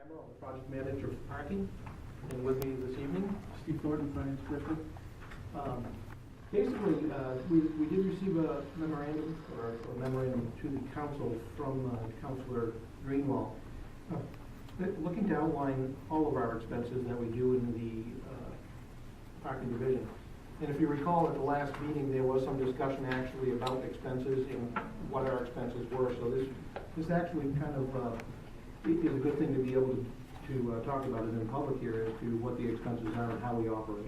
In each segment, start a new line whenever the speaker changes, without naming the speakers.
Lamoureaux, the project manager for parking, and with me this evening,
Steve Thornton, Finance Director.
Basically, we did receive a memorandum to the council from Councilor Greenwald, looking to outline all of our expenses that we do in the parking division. And if you recall, at the last meeting, there was some discussion actually about expenses and what our expenses were. So this actually kind of is a good thing to be able to talk about it in public here as to what the expenses are and how we operate.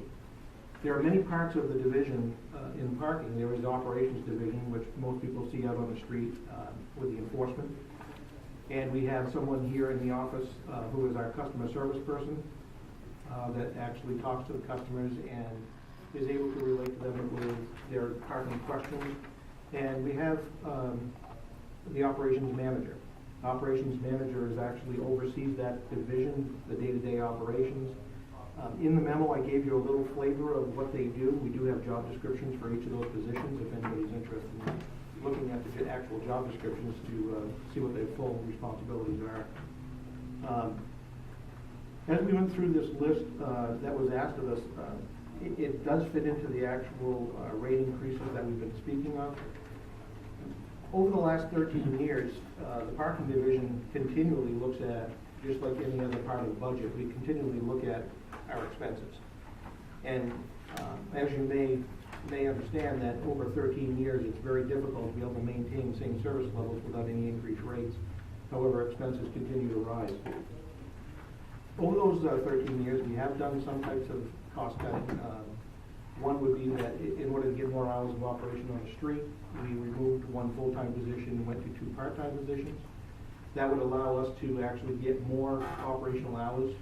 There are many parts of the division in parking. There is the operations division, which most people see out on the street with the enforcement. And we have someone here in the office who is our customer service person that actually talks to the customers and is able to relate to them with their parking questions. And we have the operations manager. Operations manager is actually oversees that division, the day-to-day operations. In the memo, I gave you a little flavor of what they do. We do have job descriptions for each of those positions if anybody's interested in looking at the actual job descriptions to see what their full responsibilities are. As we went through this list that was asked of us, it does fit into the actual rate increases that we've been speaking of. Over the last 13 years, the parking division continually looks at, just like any other part of the budget, we continually look at our expenses. And as you may understand that over 13 years, it's very difficult to be able to maintain the same service levels without any increased rates. However, expenses continue to rise. Over those 13 years, we have done some types of cost cutting. One would be that in order to get more hours of operation on the street, we removed one full-time position and went to 2 part-time positions. That would allow us to actually get more operational hours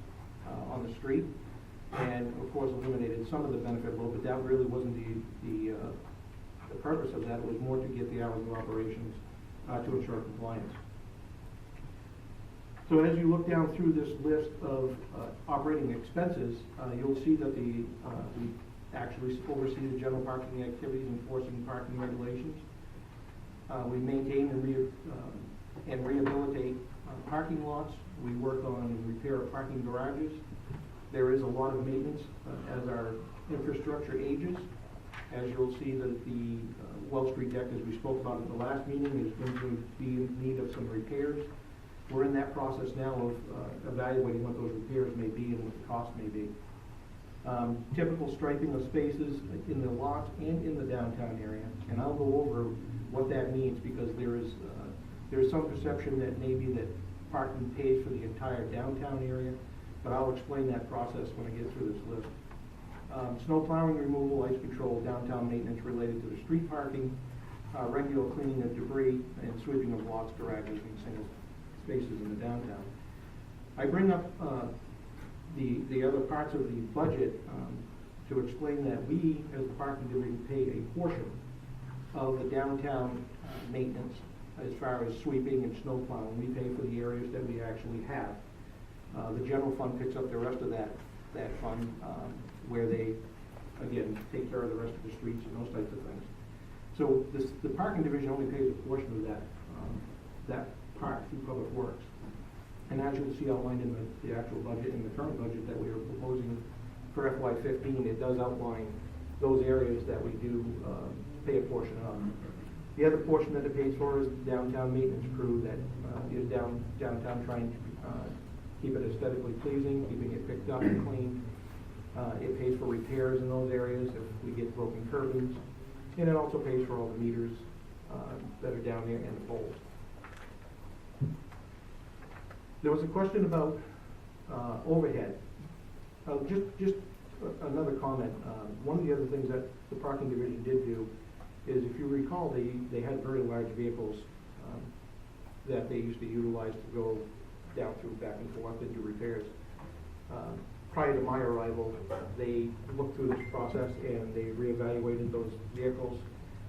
on the street, and of course eliminated some of the benefit load, but that really wasn't the purpose of that. It was more to get the hours of operations to ensure compliance. So as you look down through this list of operating expenses, you'll see that we actually oversee the general parking activities, enforcing parking regulations. We maintain and rehabilitate parking lots. We work on repair of parking garages. There is a lot of maintenance as our infrastructure ages. As you'll see that the Wells Street deck, as we spoke about at the last meeting, is going to be in need of some repairs. We're in that process now of evaluating what those repairs may be and what the cost may be. Typical striping of spaces in the lots and in the downtown area, and I'll go over what that means because there is some perception that maybe that parking pays for the entire downtown area, but I'll explain that process when I get through this list. Snow plowing, removal, ice control, downtown maintenance related to the street parking, regular cleaning of debris, and sweeping of lots, garages, and single spaces in the downtown. I bring up the other parts of the budget to explain that we, as the parking division, pay a portion of the downtown maintenance as far as sweeping and snow plowing. We pay for the areas that we actually have. The general fund picks up the rest of that fund where they, again, take care of the rest of the streets and those types of things. So the parking division only pays a portion of that part through Public Works. And as you'll see outlined in the actual budget, in the current budget that we are proposing for FY15, it does outline those areas that we do pay a portion of. The other portion that it pays for is the downtown maintenance crew that is downtown trying to keep it aesthetically pleasing, keeping it picked up and clean. It pays for repairs in those areas if we get broken curbings, and it also pays for all the meters that are down there and the poles. There was a question about overhead. Just another comment. One of the other things that the parking division did do is, if you recall, they had very large vehicles that they used to utilize to go down through, back and forth, and do repairs. Prior to my arrival, they looked through this process and they reevaluated those vehicles,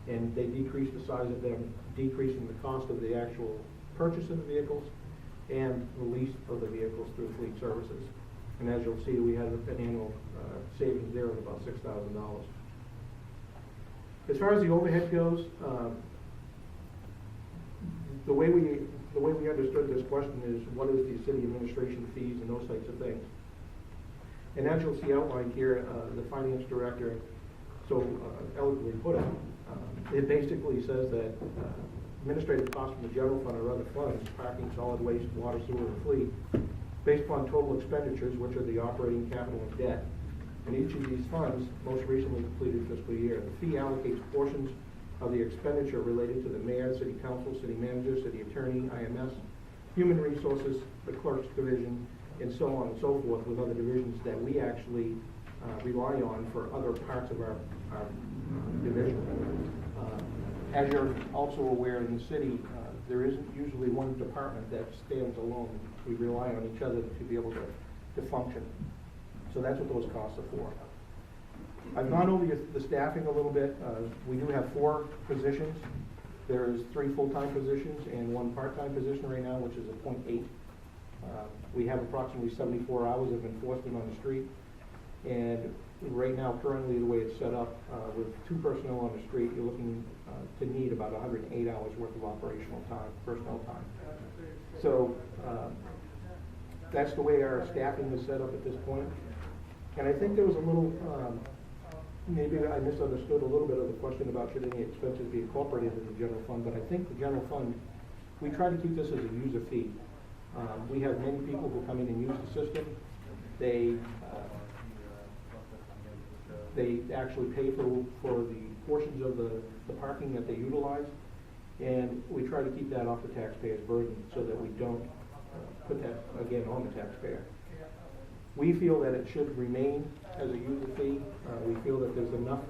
and they decreased the size of them, decreasing the cost of the actual purchase of the vehicles and the lease of the vehicles through fleet services. And as you'll see, we had an annual savings there of about $6,000. As far as the overhead goes, the way the way we understood this question is, what is the city administration fees and those types of things? And as you'll see outlined here, the finance director so eloquently put it basically says that administrative costs from the general fund or other funds, parking, solid waste, water, sewer, and fleet, based upon total expenditures, which are the operating, capital, and debt. In each of these funds, most recently completed fiscal year, the fee allocates portions of the expenditure related to the mayor, city council, city manager, city attorney, IMS, human resources, the clerk's division, and so on and so forth with other divisions that we actually rely on for other parts of our division. As you're also aware, in the city, there isn't usually one department that stands alone. We rely on each other to be able to function. So that's what those costs are for. I've gone over the staffing a little bit. We do have 4 positions. There's 3 full-time positions and 1 part-time position right now, which is a .8. We have approximately 74 hours of enforcement on the street. And right now, currently, the way it's set up, with 2 personnel on the street, you're looking to need about 108 hours worth of operational time, personnel time. So that's the way our staffing is set up at this point. And I think there was a little, maybe I misunderstood a little bit of the question about should any expenses be incorporated in the general fund, but I think the general fund, we try to keep this as a user fee. We have many people who come in and use the system. They actually pay for the portions of the parking that they utilize, and we try to keep that off the taxpayer's burden so that we don't put that again on the taxpayer. We feel that it should remain as a user fee. We feel that there's enough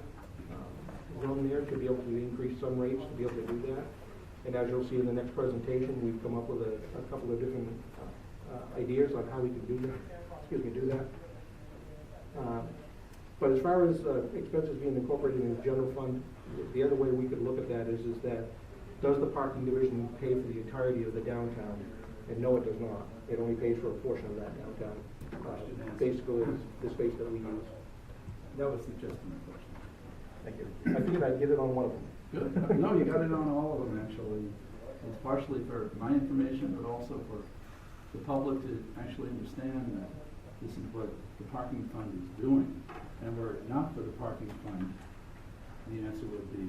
room there to be able to increase some rates to be able to do that. And as you'll see in the next presentation, we've come up with a couple of different ideas on how we can do that. But as far as expenses being incorporated in the general fund, the other way we could look at that is that does the parking division pay for the entirety of the downtown? And no, it does not. It only pays for a portion of that downtown. Basically, the space that we use.
That was the gist of my question.
Thank you. I figured I'd get it on one of them.
Good. No, you got it on all of them, actually. It's partially for my information, but also for the public to actually understand that this is what the parking fund is doing. And were it not for the parking fund, the answer would be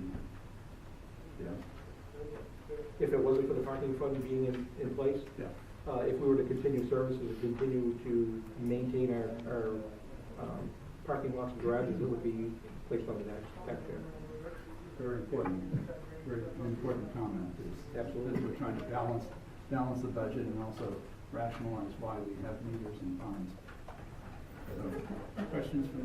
yes.
If it wasn't for the parking fund being in place?
Yeah.
If we were to continue services and continue to maintain our parking lots and garages, it would be placed on the taxpayer.
Very important comment.
Absolutely.
We're trying to balance the budget and also rationalize why we have meters and fines. So, questions from